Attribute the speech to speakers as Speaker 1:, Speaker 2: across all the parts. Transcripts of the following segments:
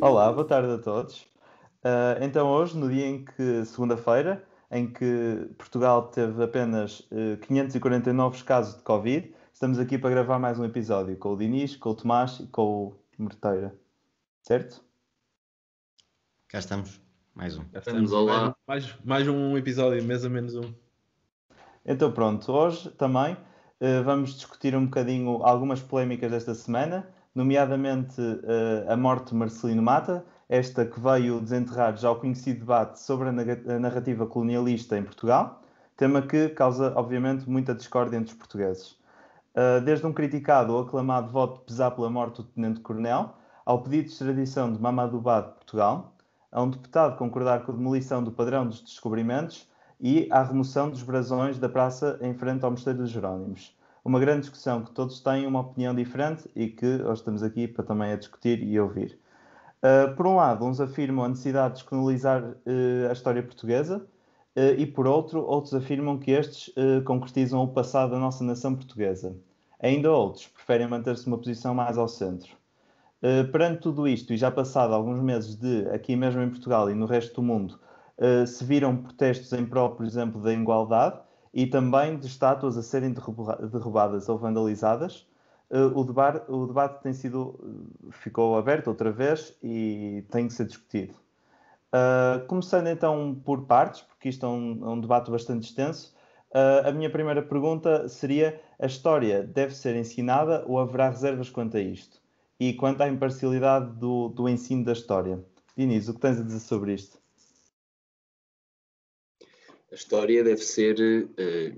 Speaker 1: Olá, boa tarde a todos. Então hoje, no dia em que, segunda-feira, em que Portugal teve apenas 549 casos de Covid, estamos aqui para gravar mais um episódio com o Dinis, com o Tomás e com o Morteira. Certo?
Speaker 2: Cá estamos, mais um.
Speaker 3: Já estamos, olá. Mais um episódio, mês a menos um.
Speaker 1: Então pronto, hoje também vamos discutir um bocadinho algumas polémicas desta semana, nomeadamente a morte de Marcelino Mata, esta que veio desenterrar já o conhecido debate sobre a narrativa colonialista em Portugal, tema que causa, obviamente, muita discórdia entre os portugueses. Desde um criticado ou aclamado voto de pesar pela morte do tenente-coronel, ao pedido de extradição de Mamadou Ba de Portugal, a um deputado concordar com a demolição do padrão dos descobrimentos e à remoção dos brasões da praça em frente ao Mosteiro dos Jerónimos. Uma grande discussão que todos têm uma opinião diferente e que hoje estamos aqui para também a discutir e ouvir. Por um lado, uns afirmam a necessidade de descolonizar a história portuguesa e, por outro, outros afirmam que estes concretizam o passado da nossa nação portuguesa. Ainda outros preferem manter-se numa posição mais ao centro. Perante tudo isto, e já passado alguns meses de, aqui mesmo em Portugal e no resto do mundo, se viram protestos em prol, por exemplo, da igualdade e também de estátuas a serem derrubadas ou vandalizadas, o debate ficou aberto outra vez e tem que ser discutido. Começando então por partes, porque isto é um debate bastante extenso, a minha primeira pergunta seria: a história deve ser ensinada ou haverá reservas quanto a isto? E quanto à imparcialidade do ensino da história? Dinis, o que tens a dizer sobre isto?
Speaker 4: A história deve ser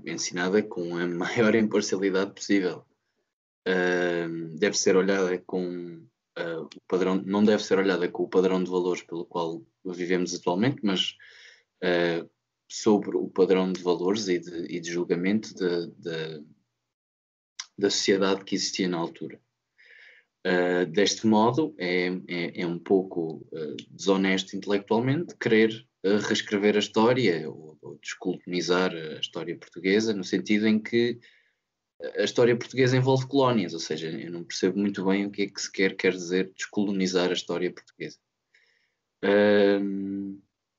Speaker 4: ensinada com a maior imparcialidade possível. Deve ser olhada com o padrão, não deve ser olhada com o padrão de valores pelo qual vivemos atualmente, mas sobre o padrão de valores e de julgamento da sociedade que existia na altura. Deste modo, é um pouco desonesto intelectualmente querer reescrever a história ou descolonizar a história portuguesa, no sentido em que a história portuguesa envolve colónias, ou seja, eu não percebo muito bem o que é que se quer dizer descolonizar a história portuguesa.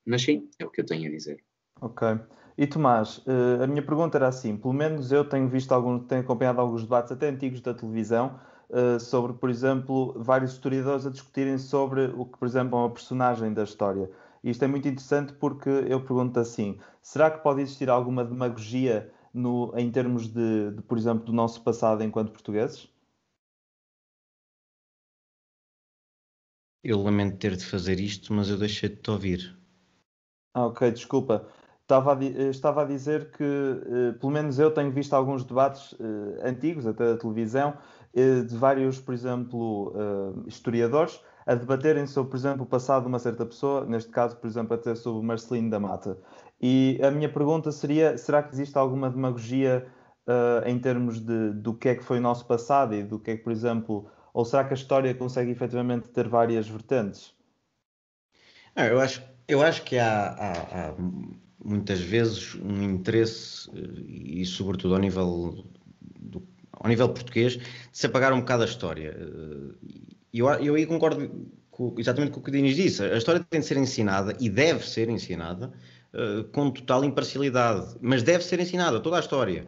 Speaker 4: Mas sim, é o que eu tenho a dizer.
Speaker 1: Ok. E Tomás, a minha pergunta era assim: pelo menos eu tenho acompanhado alguns debates até antigos da televisão sobre, por exemplo, vários historiadores a discutirem sobre o que, por exemplo, é uma personagem da história. E isto é muito interessante porque eu pergunto assim: será que pode existir alguma demagogia em termos por exemplo, do nosso passado enquanto portugueses?
Speaker 2: Eu lamento ter de fazer isto, mas eu deixei de te ouvir.
Speaker 1: Ok, desculpa. Estava a dizer que, pelo menos eu tenho visto alguns debates antigos, até da televisão, de vários, por exemplo, historiadores, a debaterem sobre, por exemplo, o passado de uma certa pessoa, neste caso, por exemplo, até sobre o Marcelino da Mata. E a minha pergunta seria: será que existe alguma demagogia em termos do que é que foi o nosso passado e do que é que, por exemplo, ou será que a história consegue efetivamente ter várias vertentes?
Speaker 2: Eu acho que há muitas vezes um interesse, e sobretudo ao nível português, de se apagar um bocado a história. E eu aí concordo exatamente com o que o Dinis disse. A história tem de ser ensinada e deve ser ensinada com total imparcialidade, mas deve ser ensinada toda a história.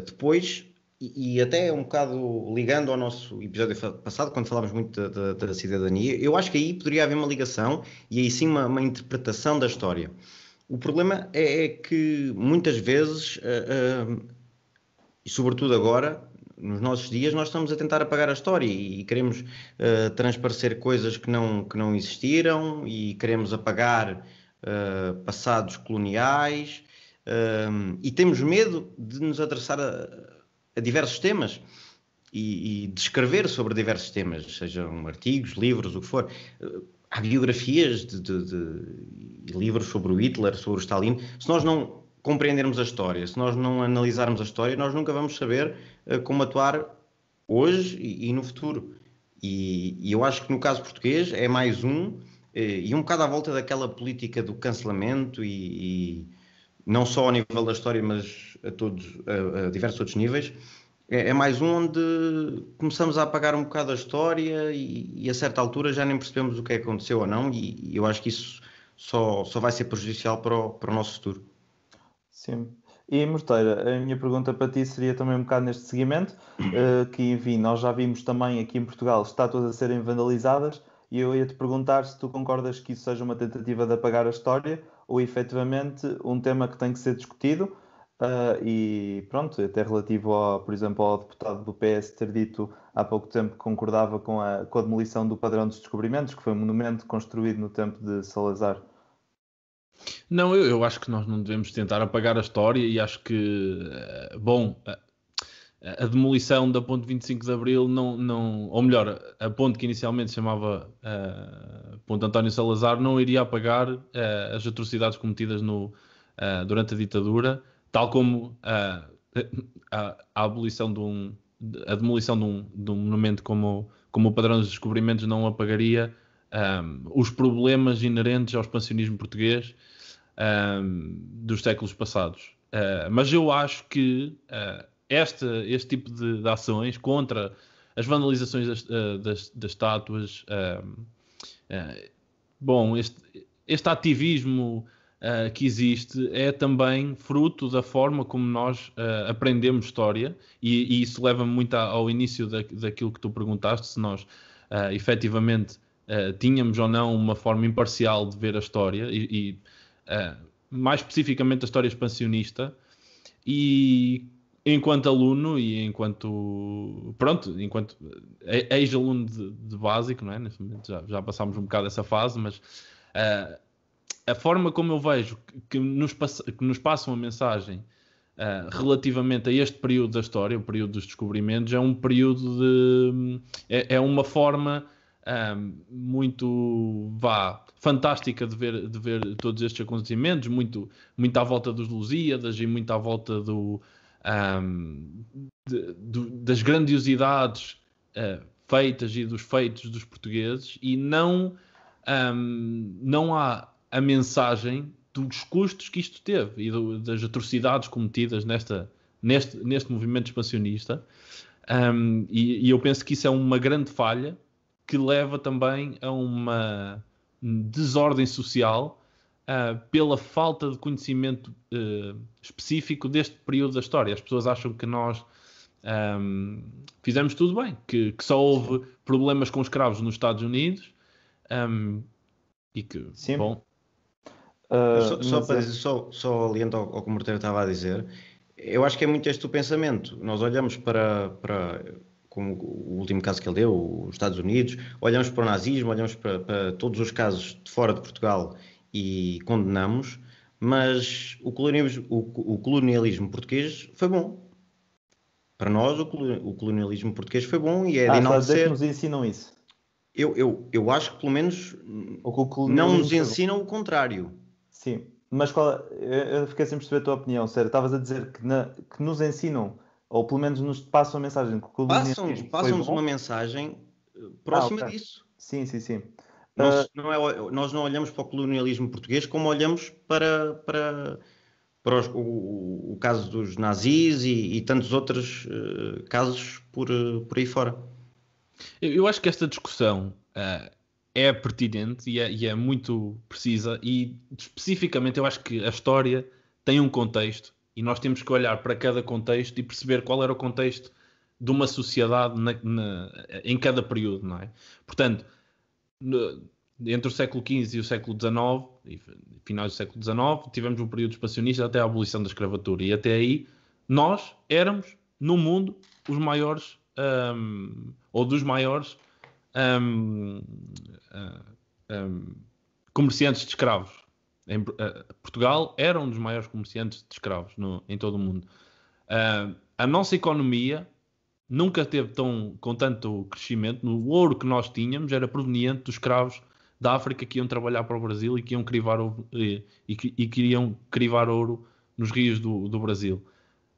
Speaker 2: Depois, e até um bocado ligando ao nosso episódio passado, quando falámos muito da cidadania, eu acho que aí poderia haver uma ligação e aí sim uma interpretação da história. O problema é que muitas vezes, e sobretudo agora, nos nossos dias, nós estamos a tentar apagar a história e queremos transparecer coisas que não existiram e queremos apagar passados coloniais e temos medo de nos adressar a diversos temas e de escrever sobre diversos temas, sejam artigos, livros, o que for. Há biografias de livros sobre o Hitler, sobre o Stalin. Se nós não compreendermos a história, se nós não analisarmos a história, nós nunca vamos saber como atuar hoje e no futuro. E eu acho que no caso português é mais e um bocado à volta daquela política do cancelamento e não só ao nível da história, mas a diversos outros níveis, É mais um onde começamos a apagar um bocado a história e a certa altura já nem percebemos o que é que aconteceu ou não, e eu acho que isso só vai ser prejudicial para o nosso futuro.
Speaker 1: Sim. E Morteira, a minha pergunta para ti seria também um bocado neste seguimento, que enfim, nós já vimos também aqui em Portugal estátuas a serem vandalizadas, e eu ia-te perguntar se tu concordas que isso seja uma tentativa de apagar a história ou efetivamente um tema que tem que ser discutido, e pronto, até relativo, por exemplo, ao deputado do PS ter dito há pouco tempo que concordava com a demolição do Padrão dos Descobrimentos, que foi um monumento construído no tempo de Salazar.
Speaker 3: Não, eu acho que nós não devemos tentar apagar a história e acho que, bom, a demolição da ponte 25 de Abril não, ou melhor, a ponte que inicialmente se chamava Ponte António Salazar não iria apagar as atrocidades cometidas durante a ditadura, tal como a abolição a demolição de um monumento como o Padrão dos Descobrimentos não apagaria os problemas inerentes ao expansionismo português dos séculos passados. Mas eu acho que este tipo de ações contra as vandalizações das estátuas, bom, este ativismo que existe é também fruto da forma como nós aprendemos história, e isso leva-me muito ao início daquilo que tu perguntaste, se nós efetivamente tínhamos ou não uma forma imparcial de ver a história, e mais especificamente a história expansionista. E enquanto aluno e enquanto ex-aluno de básico, não é? Neste momento já passámos um bocado essa fase, mas a forma como eu vejo que nos passam a mensagem relativamente a este período da história, o período dos descobrimentos, é um período é uma forma muito fantástica de ver todos estes acontecimentos, muito à volta dos Lusíadas e muito à volta das grandiosidades feitas e dos feitos dos portugueses, e não há a mensagem dos custos que isto teve e das atrocidades cometidas neste movimento expansionista, e eu penso que isso é uma grande falha que leva também a uma desordem social pela falta de conhecimento específico deste período da história. As pessoas acham que nós fizemos tudo bem, que só houve problemas com escravos nos Estados Unidos, e que,
Speaker 1: Sim.
Speaker 3: bom...
Speaker 2: Só aliento ao que o Morteiro estava a dizer, eu acho que é muito este o pensamento. Nós olhamos para como o último caso que ele deu, os Estados Unidos, olhamos para o nazismo, olhamos para todos os casos de fora de Portugal e condenamos, mas o colonialismo português foi bom. Para nós, o colonialismo português foi bom e é de enaltecer.
Speaker 1: Que nos ensinam isso.
Speaker 2: Eu acho que pelo menos não nos ensinam o contrário.
Speaker 1: Sim, mas eu fiquei sem perceber a tua opinião, sério. Estavas a dizer que nos ensinam, ou pelo menos nos passam a mensagem que o colonialismo
Speaker 2: Passam-nos uma mensagem próxima
Speaker 1: okay.
Speaker 2: disso.
Speaker 1: Sim.
Speaker 2: Nós não olhamos para o colonialismo português como olhamos para o caso dos nazis e tantos outros casos por aí fora.
Speaker 3: Eu acho que esta discussão é pertinente e é muito precisa, e especificamente eu acho que a história tem um contexto e nós temos que olhar para cada contexto e perceber qual era o contexto de uma sociedade em cada período, não é? Portanto, entre o século XV e o século XIX, e finais do século XIX, tivemos um período expansionista até a abolição da escravatura, e até aí nós éramos, no mundo, os maiores, ou dos maiores comerciantes de escravos. Portugal era um dos maiores comerciantes de escravos em todo o mundo. A nossa economia nunca teve com tanto crescimento. O ouro que nós tínhamos era proveniente dos escravos da África que iam trabalhar para o Brasil e que iam crivar ouro, e queriam crivar ouro nos rios do Brasil.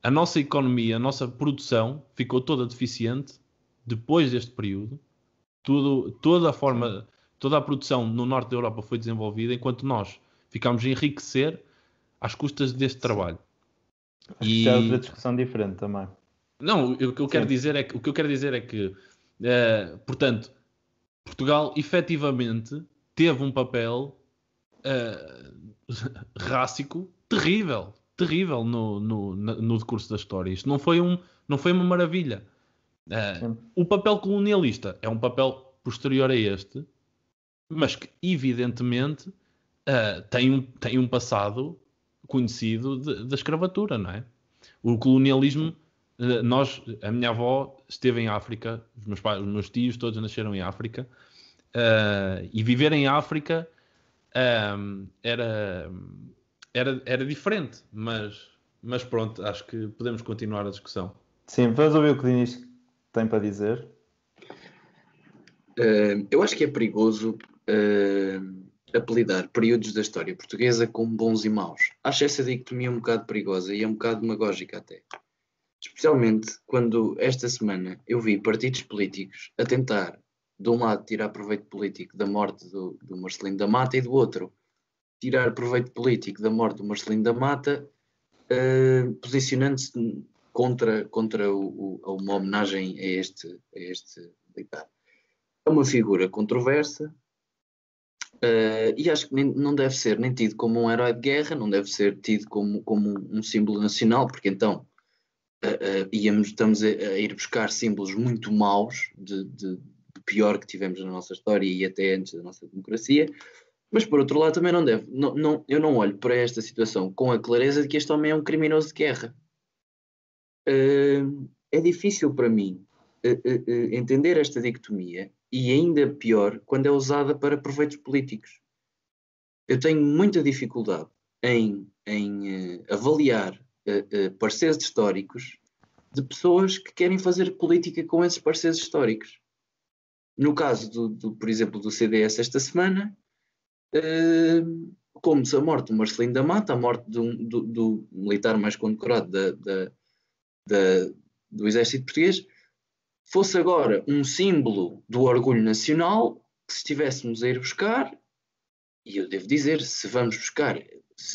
Speaker 3: A nossa economia, a nossa produção ficou toda deficiente depois deste período. Toda a produção no norte da Europa foi desenvolvida, enquanto nós ficámos a enriquecer às custas deste trabalho.
Speaker 1: Acho que isso é outra discussão diferente também.
Speaker 3: Não, o que eu quero dizer é que, portanto, Portugal efetivamente teve um papel rássico terrível no decurso da história. Isto não foi uma maravilha. O papel colonialista é um papel posterior a este, mas que evidentemente tem um passado conhecido da escravatura, não é? O colonialismo, a minha avó esteve em África, os meus tios todos nasceram em África, e viver em África era diferente, mas pronto, acho que podemos continuar a discussão.
Speaker 1: Sim, vamos ouvir o que o Dinis tem para dizer.
Speaker 4: Eu acho que é perigoso apelidar períodos da história portuguesa como bons e maus. Acho essa dicotomia um bocado perigosa e é um bocado demagógica até. Especialmente quando esta semana eu vi partidos políticos a tentar, de um lado, tirar proveito político da morte do Marcelino da Mata e do outro, tirar proveito político da morte do Marcelino da Mata, posicionando-se contra uma homenagem a este militar. É uma figura controversa e acho que não deve ser nem tido como um herói de guerra, não deve ser tido como um símbolo nacional, porque então estamos a ir buscar símbolos muito maus de pior que tivemos na nossa história e até antes da nossa democracia. Mas por outro lado também não deve. Eu não olho para esta situação com a clareza de que este homem é um criminoso de guerra. É difícil para mim entender esta dicotomia e ainda pior quando é usada para proveitos políticos. Eu tenho muita dificuldade em avaliar pareceres históricos de pessoas que querem fazer política com esses pareceres históricos. No caso, por exemplo, do CDS esta semana, como se a morte do Marcelino da Mata, a morte do militar mais condecorado do exército português, fosse agora um símbolo do orgulho nacional que se estivéssemos a ir buscar, e eu devo dizer, se vamos buscar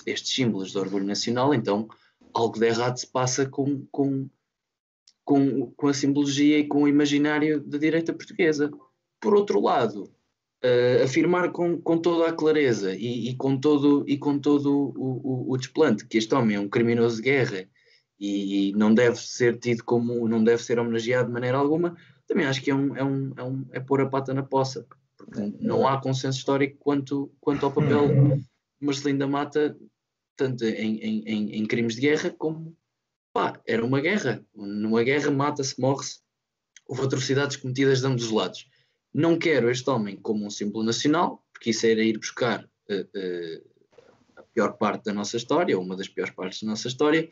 Speaker 4: estes símbolos de orgulho nacional, então algo de errado se passa com a simbologia e com o imaginário da direita portuguesa. Por outro lado, afirmar com toda a clareza e com todo o desplante que este homem é um criminoso de guerra e não deve ser tido como, não deve ser homenageado de maneira alguma, também acho que é pôr a pata na poça, porque não há consenso histórico quanto ao papel de Marcelino da Mata, tanto em crimes de guerra como era uma guerra. Numa guerra mata-se, morre-se, houve atrocidades cometidas de ambos os lados. Não quero este homem como um símbolo nacional, porque isso era ir buscar a pior parte da nossa história, ou uma das piores partes da nossa história,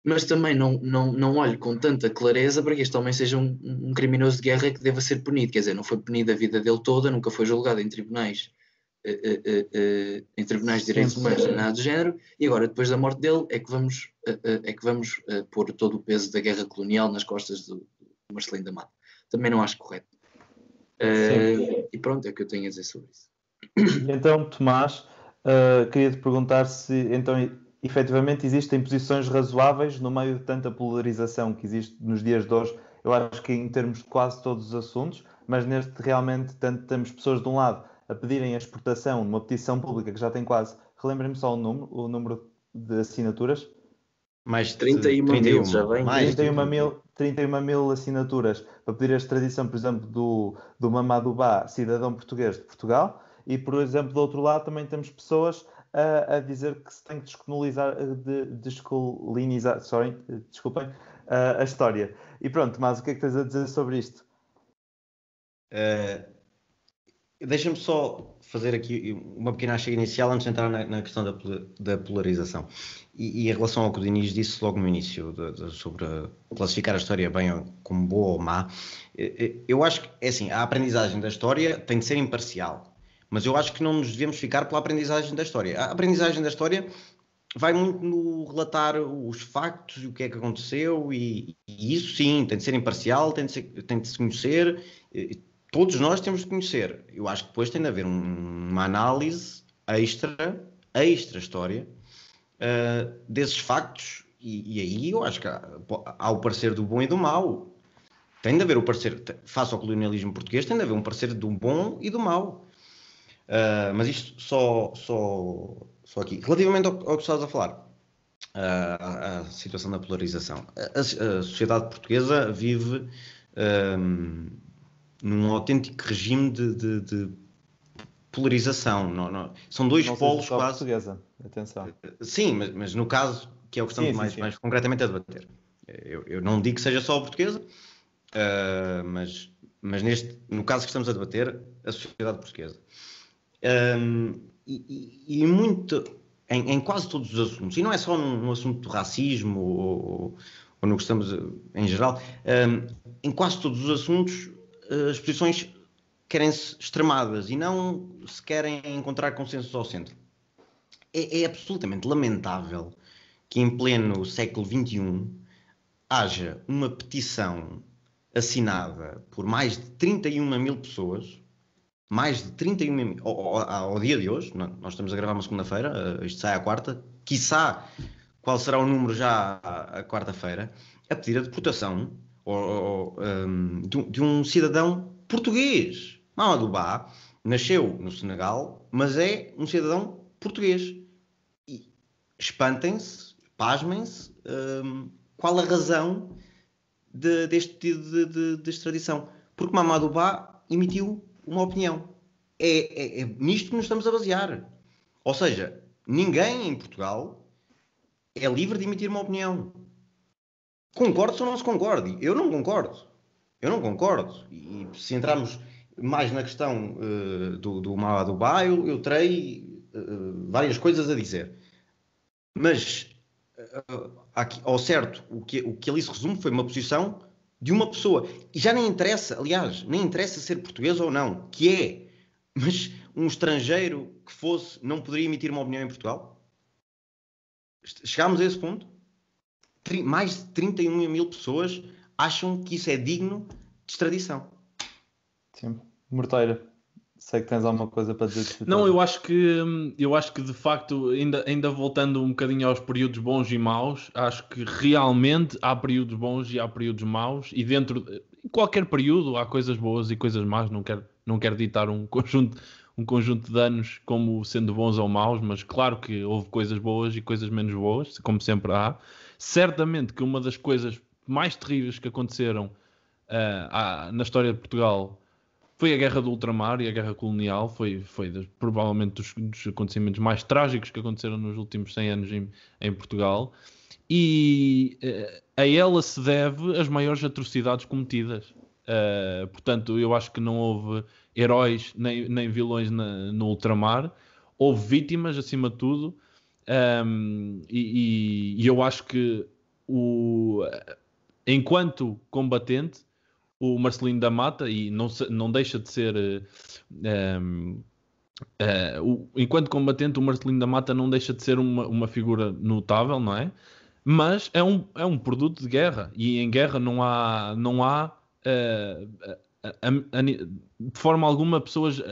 Speaker 4: mas também não olho com tanta clareza para que este homem seja um criminoso de guerra que deva ser punido. Quer dizer, não foi punido a vida dele toda, nunca foi julgado em tribunais de direitos humanos, nada do género, e agora, depois da morte dele, é que vamos pôr todo o peso da guerra colonial nas costas do Marcelino da Mata. Também não acho correto. E pronto, é o que eu tenho a dizer sobre isso.
Speaker 1: Então, Tomás, queria-te perguntar se então efetivamente existem posições razoáveis no meio de tanta polarização que existe nos dias de hoje. Eu acho que em termos de quase todos os assuntos, mas neste realmente temos pessoas de um lado a pedirem a exportação de uma petição pública que já tem quase, relembrem-me só o número de assinaturas.
Speaker 2: Mais de
Speaker 4: 31 mil, já vem.
Speaker 1: 31 mil assinaturas para pedir a extradição, por exemplo, do Mamadou Ba, cidadão português de Portugal, e, por exemplo, do outro lado também temos pessoas a dizer que se tem que descolinizar, desculpem, a história. E pronto, mas o que é que tens a dizer sobre isto?
Speaker 2: Deixa-me só fazer aqui uma pequena chega inicial antes de entrar na questão da polarização. E em relação ao que o Dinis disse logo no início, sobre classificar a história bem como boa ou má, eu acho que, é assim, a aprendizagem da história tem de ser imparcial, mas eu acho que não nos devemos ficar pela aprendizagem da história. A aprendizagem da história vai muito no relatar os factos e o que é que aconteceu, e isso sim, tem de ser imparcial, tem de se conhecer. Todos nós temos de conhecer. Eu acho que depois tem de haver uma análise extra história desses factos E aí eu acho que há o parecer do bom e do mau. Tem de haver o parecer, face ao colonialismo português, tem de haver um parecer do bom e do mau. Mas isto só aqui. Relativamente ao que estás a falar, a situação da polarização. A sociedade portuguesa vive num autêntico regime de polarização. São dois polos quase.
Speaker 1: Portuguesa. Atenção.
Speaker 2: Sim, mas no caso, que é o que estamos mais concretamente a debater. Eu não digo que seja só a portuguesa, mas no caso que estamos a debater, a sociedade portuguesa. E muito, em quase todos os assuntos, e não é só no assunto do racismo ou no que estamos em geral, em quase todos os assuntos as posições querem-se extremadas e não se querem encontrar consensos ao centro. É absolutamente lamentável que em pleno século XXI haja uma petição assinada por mais de 31 mil pessoas, mais de 31 mil, ao dia de hoje, nós estamos a gravar uma segunda-feira, isto sai à quarta, quiçá qual será o número já à quarta-feira, a pedir a deportação de um cidadão português. Mamadou Ba nasceu no Senegal, mas é um cidadão português. E espantem-se, pasmem-se, qual a razão deste pedido de extradição? Porque Mamadou Ba emitiu uma opinião. É nisto que nos estamos a basear. Ou seja, ninguém em Portugal é livre de emitir uma opinião. Concorde ou não se concorde? Eu não concordo. E se entrarmos mais na questão do Mamadou Ba, eu terei várias coisas a dizer. Mas, aqui, ao certo, o que ali se resume foi uma posição de uma pessoa. E já nem interessa, aliás, nem interessa ser português ou não, que é. Mas um estrangeiro que fosse não poderia emitir uma opinião em Portugal? Chegámos a esse ponto? Mais de 31 mil pessoas acham que isso é digno de extradição.
Speaker 1: Sim. Morteira, sei que tens alguma coisa para dizer.
Speaker 3: Não, eu acho que de facto, ainda voltando um bocadinho aos períodos bons e maus, acho que realmente há períodos bons e há períodos maus, e dentro de qualquer período há coisas boas e coisas más. Não quero ditar um conjunto de anos como sendo bons ou maus, mas claro que houve coisas boas e coisas menos boas, como sempre há. Certamente que uma das coisas mais terríveis que aconteceram na história de Portugal foi a Guerra do Ultramar e a Guerra Colonial. Foi provavelmente dos acontecimentos mais trágicos que aconteceram nos últimos 100 anos em Portugal. E a ela se deve as maiores atrocidades cometidas. Portanto, eu acho que não houve heróis nem vilões no ultramar. Houve vítimas, acima de tudo. E eu acho que enquanto combatente, o Marcelino da Mata, e não deixa de ser enquanto combatente, o Marcelino da Mata não deixa de ser uma figura notável, não é? Mas é um produto de guerra, e em guerra não há de forma alguma pessoas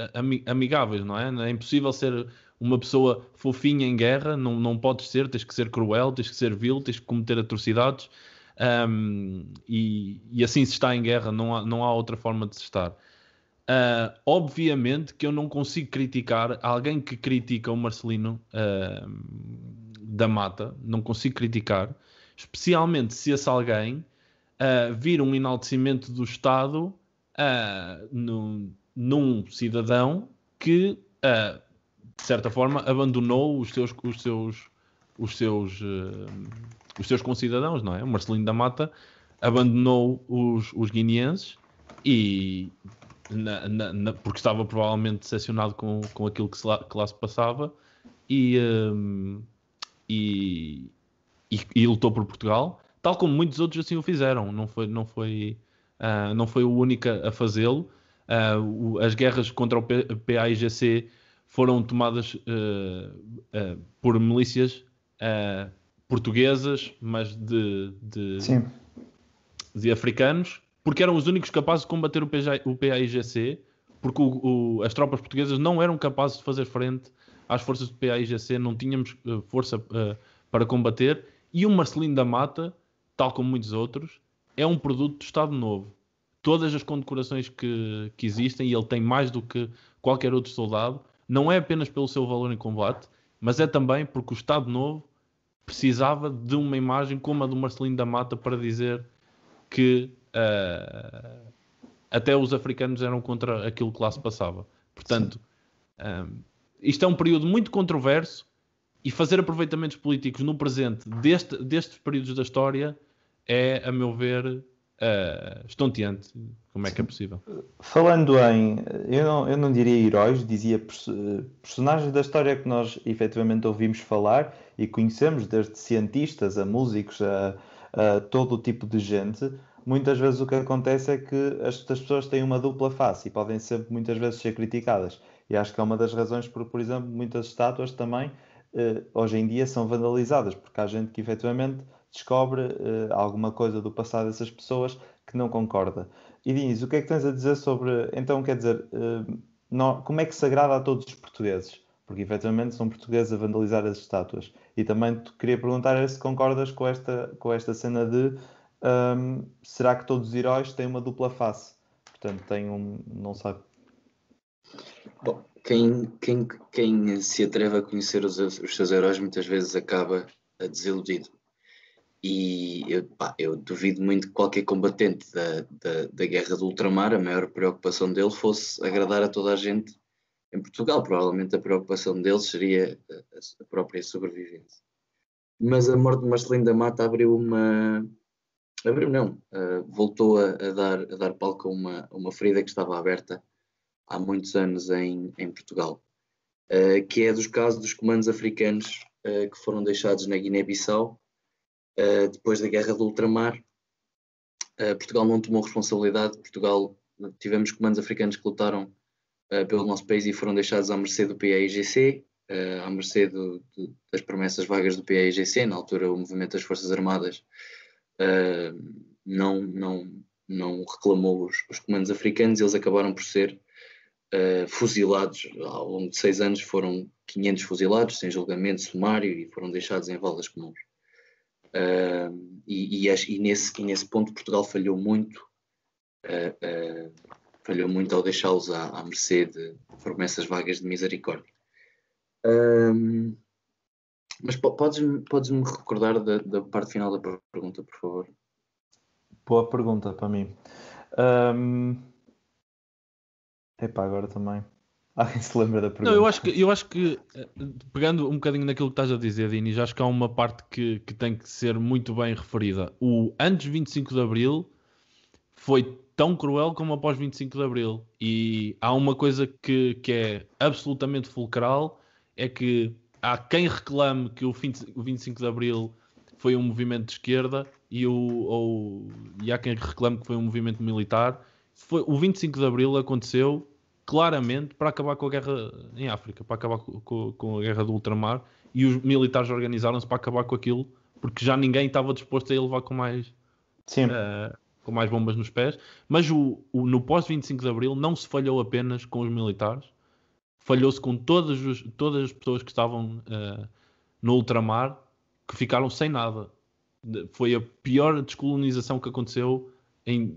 Speaker 3: amigáveis, não é? É impossível ser uma pessoa fofinha em guerra, não podes ser, tens que ser cruel, tens que ser vil, tens que cometer atrocidades. E assim se está em guerra, não há outra forma de se estar. Obviamente que eu não consigo criticar alguém que critica o Marcelino da Mata, não consigo criticar, especialmente se esse alguém vir um enaltecimento do Estado num cidadão que de certa forma abandonou os seus concidadãos, não é? O Marcelino da Mata abandonou os guineenses e porque estava provavelmente decepcionado com aquilo que lá se passava e lutou por Portugal, tal como muitos outros assim o fizeram. Não foi o único a fazê-lo. As guerras contra o PAIGC foram tomadas por milícias portuguesas, mas de africanos, porque eram os únicos capazes de combater o PAIGC, porque as tropas portuguesas não eram capazes de fazer frente às forças do PAIGC, não tínhamos força para combater, E o Marcelino da Mata, tal como muitos outros, é um produto do Estado Novo. Todas as condecorações que existem, e ele tem mais do que qualquer outro soldado, não é apenas pelo seu valor em combate, mas é também porque o Estado Novo precisava de uma imagem como a do Marcelino da Mata para dizer que até os africanos eram contra aquilo que lá se passava. Portanto, isto é um período muito controverso, e fazer aproveitamentos políticos no presente destes períodos da história é, a meu ver, estonteante. Como é que é possível?
Speaker 1: Falando em, eu não diria heróis, dizia personagens da história que nós efetivamente ouvimos falar e conhecemos, desde cientistas a músicos, a todo o tipo de gente. Muitas vezes o que acontece é que estas pessoas têm uma dupla face e podem sempre muitas vezes ser criticadas. E acho que é uma das razões por exemplo, muitas estátuas também hoje em dia são vandalizadas, porque há gente que efetivamente descobre alguma coisa do passado dessas pessoas que não concorda. E Diniz, o que é que tens a dizer sobre, então, quer dizer, como é que se agrada a todos os portugueses? Porque efetivamente são portugueses a vandalizar as estátuas. E também te queria perguntar se concordas com esta cena de será que todos os heróis têm uma dupla face? Portanto, têm não sabe.
Speaker 4: Bom, quem se atreve a conhecer os seus heróis muitas vezes acaba desiludido. E eu duvido muito que qualquer combatente da Guerra do Ultramar, a maior preocupação dele fosse agradar a toda a gente em Portugal. Provavelmente a preocupação deles seria a própria sobrevivência. Mas a morte de Marcelino da Mata voltou a dar palco a uma ferida que estava aberta há muitos anos em Portugal, que é dos casos dos comandos africanos que foram deixados na Guiné-Bissau depois da Guerra do Ultramar. Portugal não tomou responsabilidade. Tivemos comandos africanos que lutaram pelo nosso país e foram deixados à mercê do PAIGC, à mercê das promessas vagas do PAIGC. Na altura, o movimento das Forças Armadas não reclamou os comandos africanos. Eles acabaram por ser fuzilados. Ao longo de 6 anos foram 500 fuzilados, sem julgamento sumário, e foram deixados em valas comuns. Nesse ponto Portugal falhou muito ao deixá-los à mercê de promessas vagas de misericórdia. Mas podes-me recordar da parte final da pergunta, por favor?
Speaker 1: Boa pergunta para mim. Agora também. Alguém se lembra da pergunta?
Speaker 3: Não, eu acho que pegando um bocadinho naquilo que estás a dizer, Dini, acho que há uma parte que tem que ser muito bem referida. O antes 25 de Abril foi tão cruel como após 25 de Abril. E há uma coisa que é absolutamente fulcral, é que há quem reclame que o 25 de Abril foi um movimento de esquerda e há quem reclame que foi um movimento militar. O 25 de Abril aconteceu claramente para acabar com a guerra em África, para acabar com a guerra do ultramar, e os militares organizaram-se para acabar com aquilo, porque já ninguém estava disposto a ir levar com mais bombas nos pés. Mas no pós-25 de Abril não se falhou apenas com os militares, falhou-se com todas as pessoas que estavam no ultramar, que ficaram sem nada. Foi a pior descolonização que aconteceu em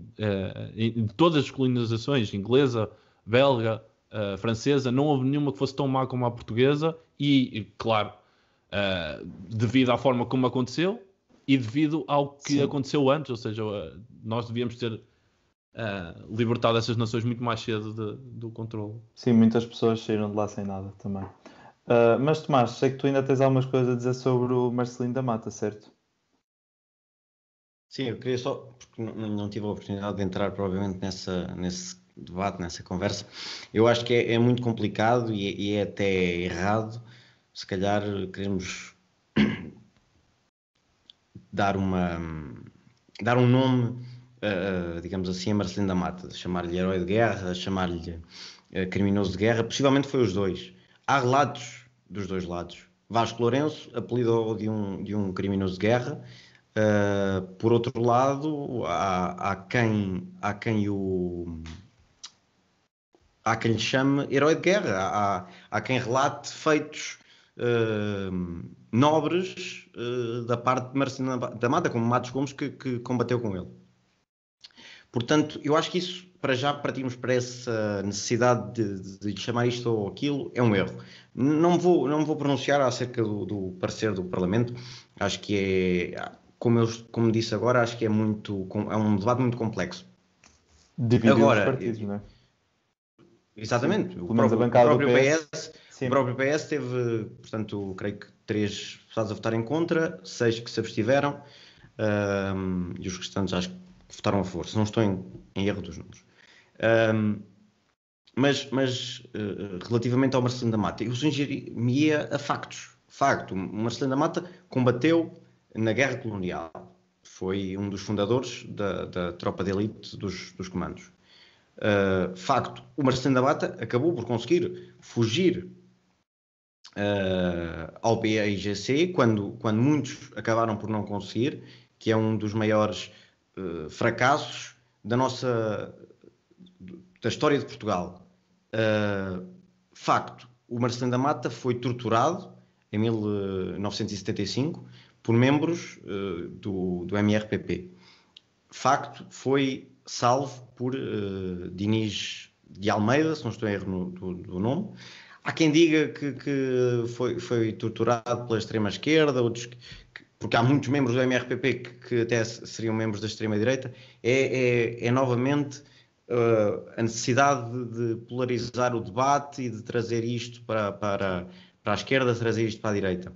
Speaker 3: todas as colonizações, inglesa, belga, francesa. Não houve nenhuma que fosse tão má como a portuguesa, e claro, devido à forma como aconteceu e devido ao que aconteceu antes, ou seja, nós devíamos ter libertado essas nações muito mais cedo do controle.
Speaker 1: Sim, muitas pessoas saíram de lá sem nada também. Mas Tomás, sei que tu ainda tens algumas coisas a dizer sobre o Marcelino da Mata, certo?
Speaker 2: Sim, eu queria só, porque não tive a oportunidade de entrar provavelmente nesse debate, nessa conversa. Eu acho que é muito complicado e é até errado, se calhar queremos dar um nome, digamos assim, a Marcelino da Mata, chamar-lhe herói de guerra, chamar-lhe criminoso de guerra. Possivelmente foi os dois. Há relatos dos dois lados. Vasco Lourenço apelidou de um criminoso de guerra. Por outro lado, há quem lhe chame herói de guerra. Há quem relate feitos nobres da parte de Marcelino da Mata, como Matos Gomes, que combateu com ele. Portanto, eu acho que isso, para já partimos para essa necessidade de chamar isto ou aquilo, é um erro. Não me vou pronunciar acerca do parecer do Parlamento. Acho que é, como disse agora, acho que é um debate muito complexo.
Speaker 1: Dividiu os partidos, não é?
Speaker 2: Exatamente.
Speaker 1: Sim, o próprio PS.
Speaker 2: O próprio PS teve, portanto, creio que 3 deputados a votar em contra, 6 que se abstiveram, e os restantes acho que votaram a favor, se não estou em erro dos números. Mas relativamente ao Marcelino da Mata, eu sugeriria a factos. Facto, o Marcelino da Mata combateu na Guerra Colonial. Foi um dos fundadores da tropa de elite dos comandos. Facto, o Marcelino da Mata acabou por conseguir fugir ao PAIGC quando muitos acabaram por não conseguir, que é um dos maiores fracassos da história de Portugal. Facto, o Marcelino da Mata foi torturado em 1975 por membros do MRPP. Facto, foi salvo por Dinis de Almeida, se não estou em erro do nome. Há quem diga que foi torturado pela extrema-esquerda, outros porque há muitos membros do MRPP que até seriam membros da extrema-direita. É novamente a necessidade de polarizar o debate e de trazer isto para a esquerda, trazer isto para a direita.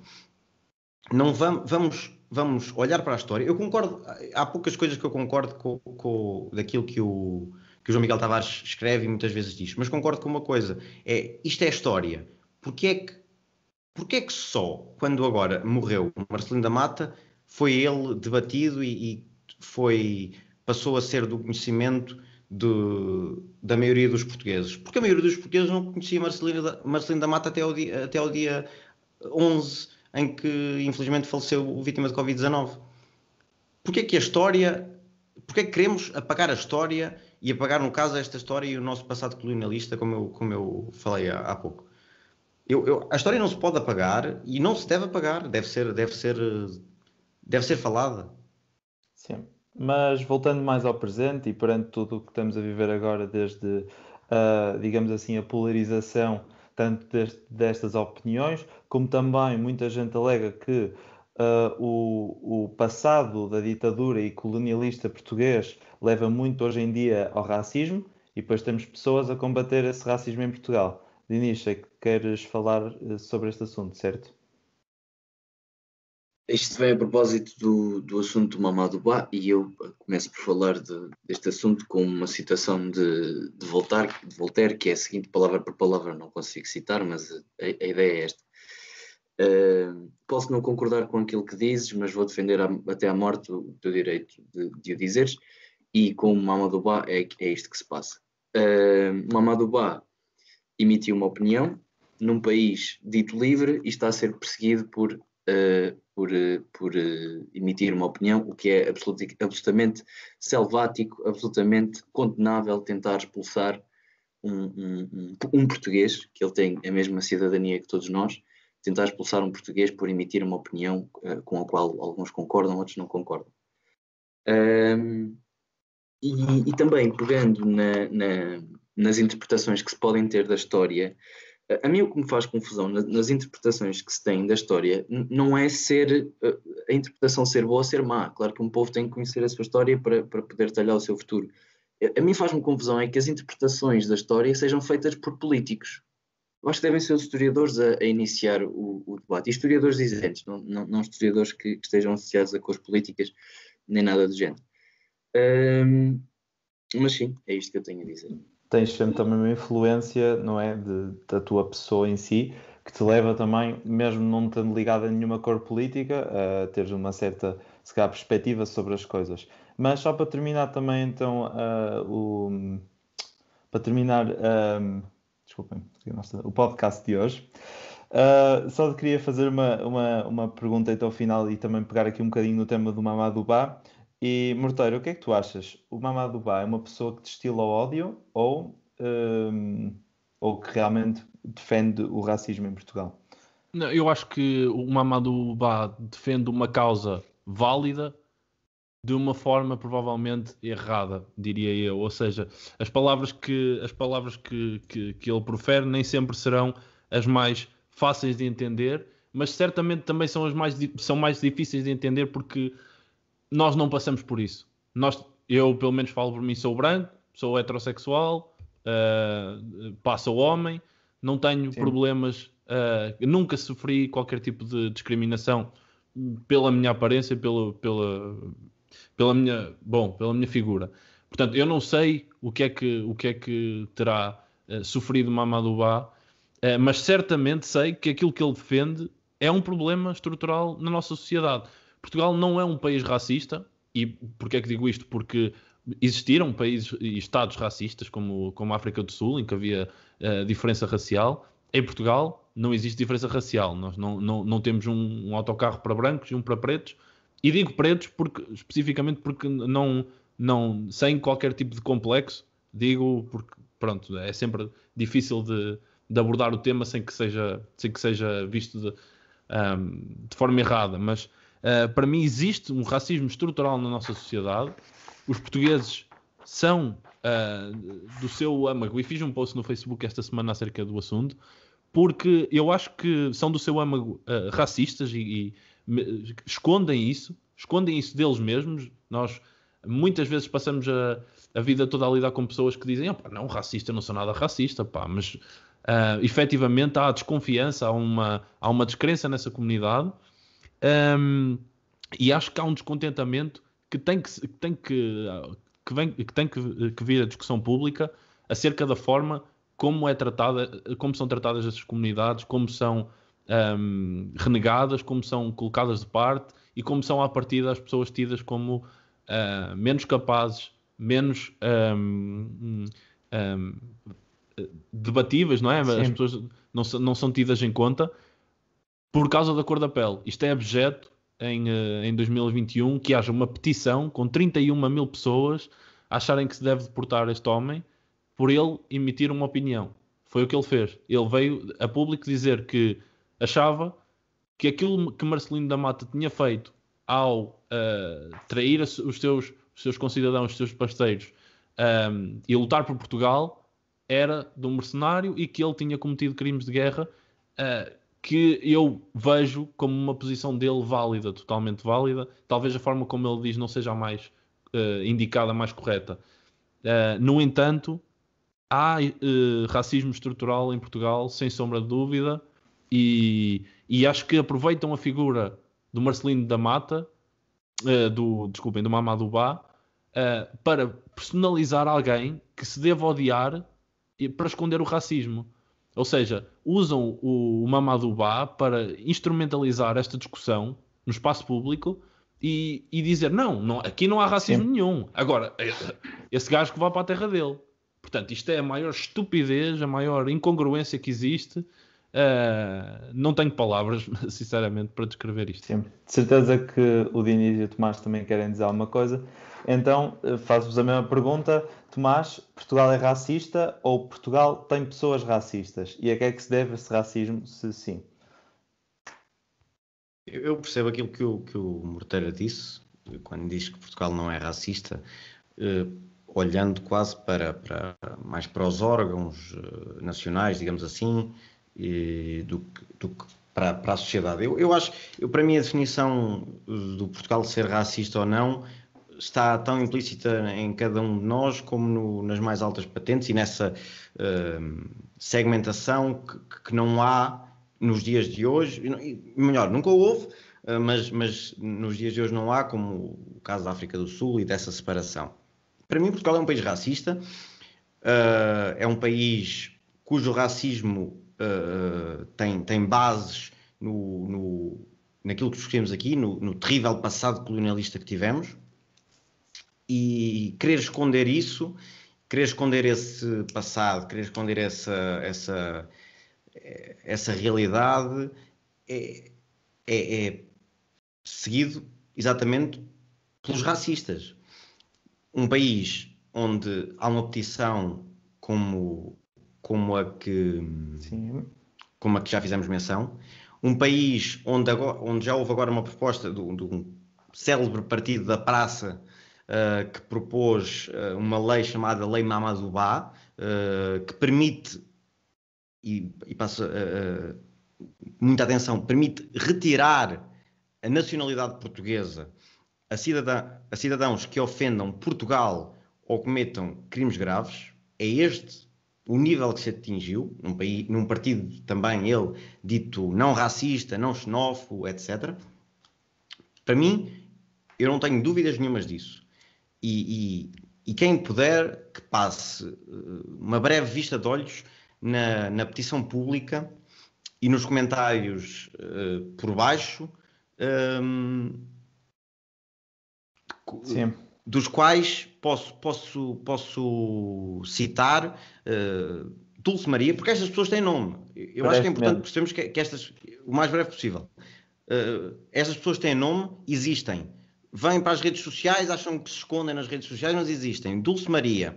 Speaker 2: Não vamos olhar para a história. Eu concordo, há poucas coisas que eu concordo com daquilo que o João Miguel Tavares escreve e muitas vezes diz, mas concordo com uma coisa, isto é história. Porque é que só quando agora morreu o Marcelino da Mata foi ele debatido e passou a ser do conhecimento da maioria dos portugueses? Porque a maioria dos portugueses não conhecia Marcelino da Mata até ao dia 11, em que infelizmente faleceu vítima de Covid-19. Porque é que queremos apagar a história e apagar, no caso, esta história e o nosso passado colonialista, como eu falei há pouco? A história não se pode apagar e não se deve apagar, deve ser falada.
Speaker 1: Sim, mas voltando mais ao presente e perante tudo o que estamos a viver agora, desde, digamos assim, a polarização tanto destas opiniões, como também muita gente alega que o passado da ditadura e colonialista português leva muito hoje em dia ao racismo, e depois temos pessoas a combater esse racismo em Portugal. Dinis, sei que queres falar sobre este assunto, certo?
Speaker 4: Isto vem a propósito do assunto do Mamadou Ba, e eu começo por falar deste assunto com uma citação de Voltaire, que é a seguinte, palavra por palavra, não consigo citar, mas a ideia é esta. Posso não concordar com aquilo que dizes, mas vou defender até à morte o teu direito de o dizeres, e com o Mamadou Ba é isto que se passa. Mamadou Ba emitiu uma opinião num país dito livre e está a ser perseguido por emitir uma opinião, o que é absolutamente selvático, absolutamente condenável tentar expulsar um português, que ele tem a mesma cidadania que todos nós, tentar expulsar um português por emitir uma opinião com a qual alguns concordam, outros não concordam. E também pegando nas interpretações que se podem ter da história, a mim o que me faz confusão nas interpretações que se têm da história não é a interpretação ser boa ou ser má. Claro que um povo tem que conhecer a sua história para poder talhar o seu futuro. A mim faz-me confusão é que as interpretações da história sejam feitas por políticos. Eu acho que devem ser os historiadores a iniciar o debate. E historiadores isentos, não historiadores que estejam associados a cores políticas, nem nada do género. Mas sim, é isto que eu tenho a dizer.
Speaker 1: Tens sempre também uma influência, não é, da tua pessoa em si, que te leva também, mesmo não estando ligada a nenhuma cor política, a teres uma certa, se calhar, perspectiva sobre as coisas. Mas só para terminar também, então, desculpem, o podcast de hoje, só queria fazer uma pergunta então final e também pegar aqui um bocadinho no tema do Mamadou Ba. E, Morteiro, o que é que tu achas? O Mamadou Ba é uma pessoa que destila o ódio ou que realmente defende o racismo em Portugal?
Speaker 3: Não, eu acho que o Mamadou Ba defende uma causa válida de uma forma provavelmente errada, diria eu. Ou seja, as palavras que ele profere nem sempre serão as mais fáceis de entender, mas certamente também são mais difíceis de entender porque nós não passamos por isso. Eu, pelo menos, falo por mim, sou branco, sou heterossexual, sou homem, não tenho problemas, nunca sofri qualquer tipo de discriminação pela minha aparência, pela minha figura. Portanto, eu não sei o que é que terá sofrido Mamadou Ba, mas certamente sei que aquilo que ele defende é um problema estrutural na nossa sociedade. Portugal não é um país racista, e porquê é que digo isto? Porque existiram países e estados racistas, como a África do Sul, em que havia diferença racial. Em Portugal não existe diferença racial. Nós não temos um autocarro para brancos e um para pretos. E digo pretos especificamente porque sem qualquer tipo de complexo, digo porque, pronto, é sempre difícil de abordar o tema sem que seja visto de forma errada, mas para mim existe um racismo estrutural na nossa sociedade. Os portugueses são do seu âmago, e fiz um post no Facebook esta semana acerca do assunto, porque eu acho que são do seu âmago racistas e escondem isso deles mesmos. Nós muitas vezes passamos a vida toda a lidar com pessoas que dizem, não, racista, eu não sou nada racista, mas efetivamente há desconfiança, há uma descrença nessa comunidade, e acho que há um descontentamento que tem que vir à discussão pública acerca da forma como são tratadas essas comunidades, como são renegadas, como são colocadas de parte e como são à partida as pessoas tidas como menos capazes, menos debatíveis, não é? Sim. As pessoas não são tidas em conta por causa da cor da pele. Isto é abjeto em 2021 que haja uma petição com 31 mil pessoas a acharem que se deve deportar este homem por ele emitir uma opinião. Foi o que ele fez. Ele veio a público dizer que achava que aquilo que Marcelino da Mata tinha feito ao trair os seus concidadãos, os seus parceiros, e lutar por Portugal, era de um mercenário e que ele tinha cometido crimes de guerra, que eu vejo como uma posição dele válida, totalmente válida. Talvez a forma como ele diz não seja a mais indicada, a mais correta. No entanto, há racismo estrutural em Portugal, sem sombra de dúvida, e acho que aproveitam a figura do Marcelino da Mata, do Mamadou Ba, para personalizar alguém que se deve odiar para esconder o racismo. Ou seja, usam o Mamadou Ba para instrumentalizar esta discussão no espaço público e dizer, não, aqui não há racismo nenhum. Agora, esse gajo que vai para a terra dele. Portanto, isto é a maior estupidez, a maior incongruência que existe. Não tenho palavras, sinceramente, para descrever isto.
Speaker 1: Sim. De certeza que o Diniz e o Tomás também querem dizer alguma coisa. Então, faço-vos a mesma pergunta. Tomás, Portugal é racista ou Portugal tem pessoas racistas? E a que é que se deve esse racismo, se sim?
Speaker 2: Eu percebo aquilo que o Morteira disse, quando diz que Portugal não é racista, olhando quase mais para os órgãos nacionais, digamos assim, do que para a sociedade. Eu acho, para mim, a definição do Portugal ser racista ou não está tão implícita em cada um de nós como nas mais altas patentes e nessa segmentação que não há nos dias de hoje. Melhor, nunca houve, mas nos dias de hoje não há, como o caso da África do Sul e dessa separação. Para mim, Portugal é um país racista, é um país cujo racismo tem bases naquilo que discutimos aqui, no terrível passado colonialista que tivemos, e querer esconder isso, querer esconder esse passado, querer esconder essa realidade é seguido exatamente pelos racistas. Um país onde há uma petição como a que já fizemos menção, Um país onde já houve agora uma proposta de um célebre partido da praça que propôs uma lei chamada Lei Mamadouba, que permite, e passo muita atenção, permite retirar a nacionalidade portuguesa a cidadãos que ofendam Portugal ou cometam crimes graves. É este o nível que se atingiu num partido também ele dito não racista, não xenófobo, etc. Para mim, eu não tenho dúvidas nenhumas disso. E quem puder que passe uma breve vista de olhos na petição pública e nos comentários por baixo,
Speaker 1: Sim.
Speaker 2: dos quais posso citar Dulce Maria, porque estas pessoas têm nome. Eu acho que é importante percebermos que estas, o mais breve possível. Estas pessoas têm nome, existem. Vêm para as redes sociais, acham que se escondem nas redes sociais, mas existem. Dulce Maria,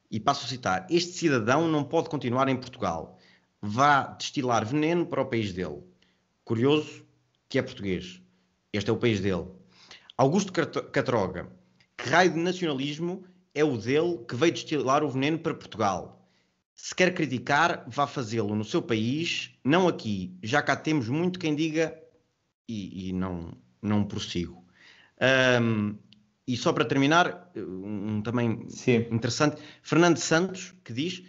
Speaker 2: e passo a citar, este cidadão não pode continuar em Portugal. Vá destilar veneno para o país dele. Curioso que é português. Este é o país dele. Augusto Catroga, que raio de nacionalismo é o dele que veio destilar o veneno para Portugal? Se quer criticar, vá fazê-lo no seu país, não aqui. Já cá temos muito quem diga e não prossigo. E só para terminar, também interessante, Fernando Santos, que diz,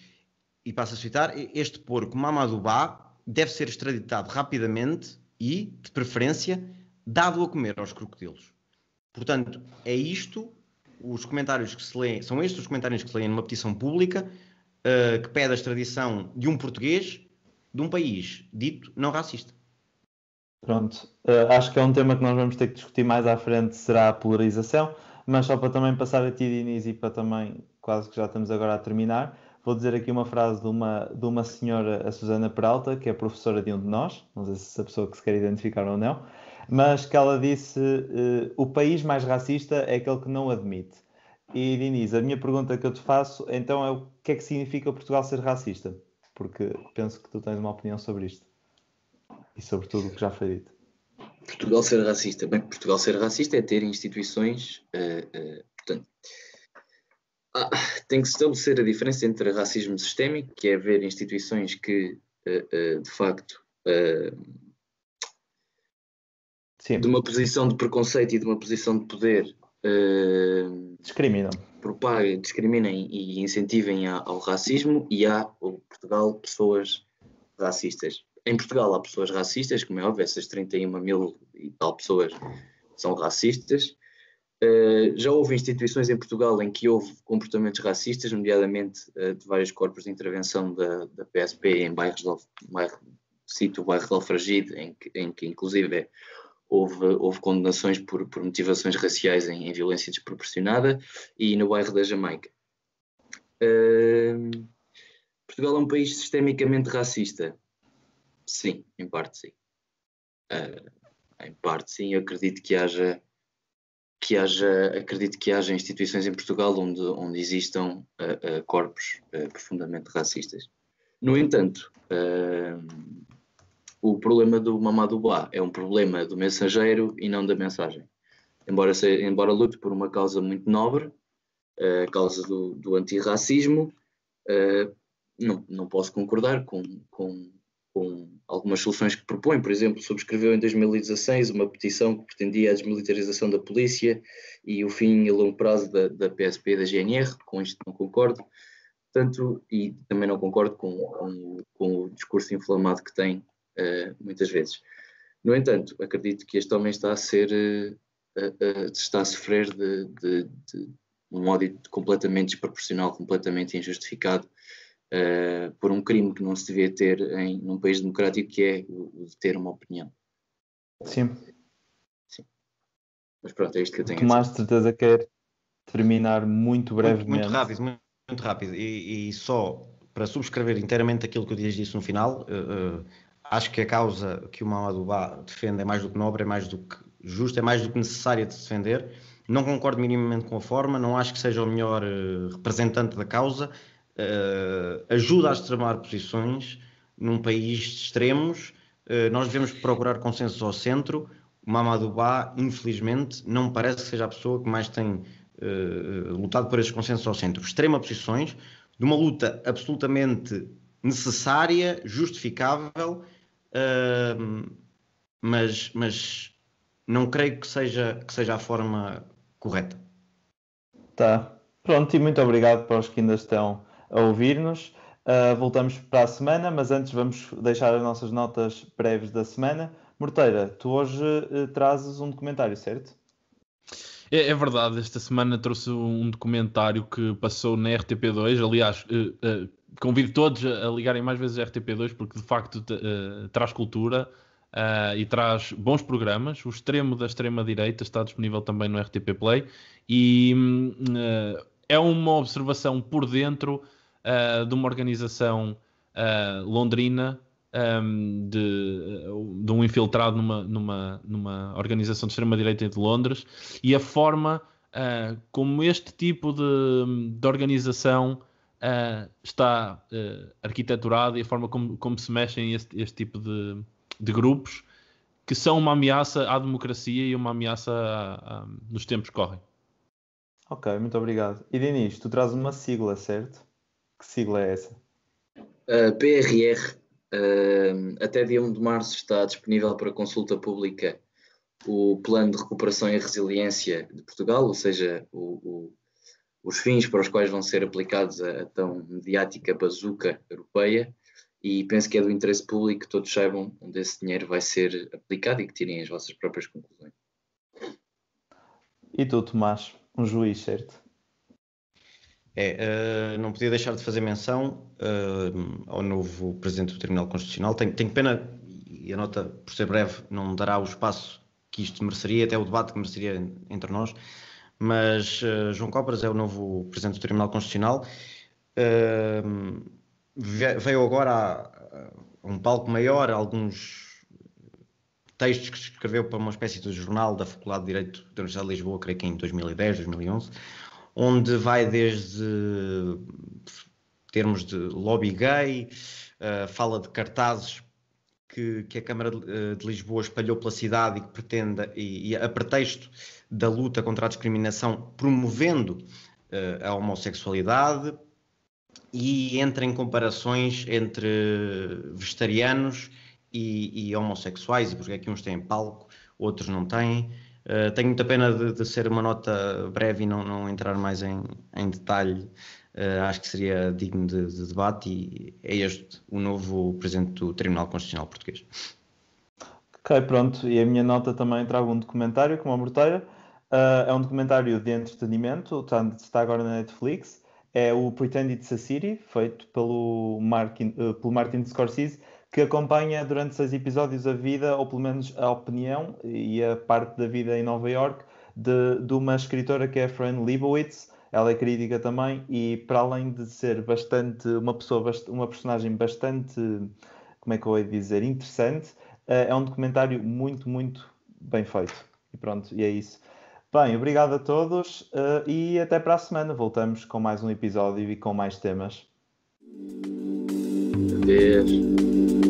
Speaker 2: e passo a citar, este porco Mamadouba deve ser extraditado rapidamente e, de preferência, dado a comer aos crocodilos. Portanto, é isto, os comentários que se lêem, são estes os comentários que se lêem numa petição pública que pede a extradição de um português de um país dito não racista.
Speaker 1: Pronto, acho que é um tema que nós vamos ter que discutir mais à frente, será a polarização, mas só para também passar a ti, Diniz, e para também, quase que já estamos agora a terminar, vou dizer aqui uma frase de uma senhora, a Susana Peralta, que é professora de um de nós, não sei se a pessoa que se quer identificar ou não, mas que ela disse, o país mais racista é aquele que não admite. E, Diniz, a minha pergunta que eu te faço, então, é o que é que significa Portugal ser racista? Porque penso que tu tens uma opinião sobre isto. E sobre tudo o que já foi dito.
Speaker 4: Portugal ser racista. Bem, Portugal ser racista é ter instituições... portanto, tem que se estabelecer a diferença entre racismo sistémico, que é haver instituições que, de facto, de uma posição de preconceito e de uma posição de poder,
Speaker 1: discriminam,
Speaker 4: discriminem e incentivem ao racismo, e há, em Portugal, pessoas racistas. Em Portugal há pessoas racistas, como é óbvio, essas 31 mil e tal pessoas são racistas. Já houve instituições em Portugal em que houve comportamentos racistas, nomeadamente de vários corpos de intervenção da PSP em bairros, cito o bairro de Alfragide, em que inclusive houve condenações por motivações raciais em violência desproporcionada, e no bairro da Jamaica. Portugal é um país sistemicamente racista. Sim, em parte sim. Em parte sim, eu acredito que haja instituições em Portugal onde existam corpos profundamente racistas. No entanto, o problema do Mamadouba é um problema do mensageiro e não da mensagem. Embora lute por uma causa muito nobre, a causa do antirracismo, não posso concordar com algumas soluções que propõe. Por exemplo, subscreveu em 2016 uma petição que pretendia a desmilitarização da polícia e o fim a longo prazo da PSP e da GNR. Com isto não concordo. Portanto, e também não concordo com o discurso inflamado que tem muitas vezes. No entanto, acredito que este homem está a sofrer de um ódio completamente desproporcional, completamente injustificado, por um crime que não se devia ter num país democrático, que é o de ter uma opinião.
Speaker 1: Sim.
Speaker 4: Mas pronto, é isto que eu tenho.
Speaker 1: Tomás, de certeza quer terminar muito brevemente.
Speaker 2: Muito rápido. E só para subscrever inteiramente aquilo que eu disse no final, acho que a causa que o Mamadouba defende é mais do que nobre, é mais do que justa, é mais do que necessária de se defender. Não concordo minimamente com a forma, não acho que seja o melhor representante da causa. Ajuda a extremar posições num país de extremos, nós devemos procurar consensos ao centro. O Mamadou Ba, infelizmente, não me parece que seja a pessoa que mais tem lutado por esses consensos ao centro. Extrema posições de uma luta absolutamente necessária, justificável, mas não creio que seja a forma correta.
Speaker 1: Tá. Pronto, e muito obrigado para os que ainda estão a ouvir-nos. Voltamos para a semana, mas antes vamos deixar as nossas notas breves da semana. Morteira, tu hoje trazes um documentário, certo?
Speaker 3: É verdade, esta semana trouxe um documentário que passou na RTP2. Aliás, convido todos a ligarem mais vezes a RTP2 porque de facto traz cultura e traz bons programas. O Extremo da Extrema-Direita está disponível também no RTP Play e é uma observação por dentro de uma organização londrina, de um infiltrado numa organização de extrema-direita de Londres, e a forma como este tipo de organização está arquiteturado, e a forma como se mexem este tipo de grupos que são uma ameaça à democracia e uma ameaça nos tempos que correm.
Speaker 1: Ok, muito obrigado. E Dinis, tu trazes uma sigla, certo? Que sigla é essa?
Speaker 4: PRR. Até dia 1 de março está disponível para consulta pública o Plano de Recuperação e Resiliência de Portugal, ou seja, os fins para os quais vão ser aplicados a tão mediática bazuca europeia, e penso que é do interesse público que todos saibam onde esse dinheiro vai ser aplicado e que tirem as vossas próprias conclusões.
Speaker 1: E tu, Tomás, um juiz, certo?
Speaker 2: Não podia deixar de fazer menção ao novo Presidente do Tribunal Constitucional. Tenho pena, e a nota, por ser breve, não dará o espaço que isto mereceria, até o debate que mereceria entre nós, mas João Cóparas é o novo Presidente do Tribunal Constitucional. Veio agora a um palco maior, alguns textos que escreveu para uma espécie de jornal da Faculdade de Direito da Universidade de Lisboa, creio que em 2010, 2011, onde vai desde termos de lobby gay, fala de cartazes que a Câmara de Lisboa espalhou pela cidade e que pretende, e a pretexto da luta contra a discriminação, promovendo a homossexualidade, e entra em comparações entre vegetarianos e homossexuais, e porque é que uns têm palco, outros não têm. Tenho muita pena de ser uma nota breve e não entrar mais em detalhe. Acho que seria digno de debate, e é este o novo Presidente do Tribunal Constitucional Português.
Speaker 1: Ok, pronto. E a minha nota também trago um documentário, como a Morteira. É um documentário de entretenimento, está agora na Netflix. É o Pretend It's a City, feito pelo Martin Scorsese, que acompanha durante 6 episódios a vida, ou pelo menos a opinião e a parte da vida em Nova York, de uma escritora que é a Fran Lebowitz. Ela é crítica também, e para além de ser uma personagem bastante, como é que eu ia dizer, interessante, é um documentário muito, muito bem feito. E pronto, e é isso. Bem, obrigado a todos e até para a semana. Voltamos com mais um episódio e com mais temas.
Speaker 4: Adeus.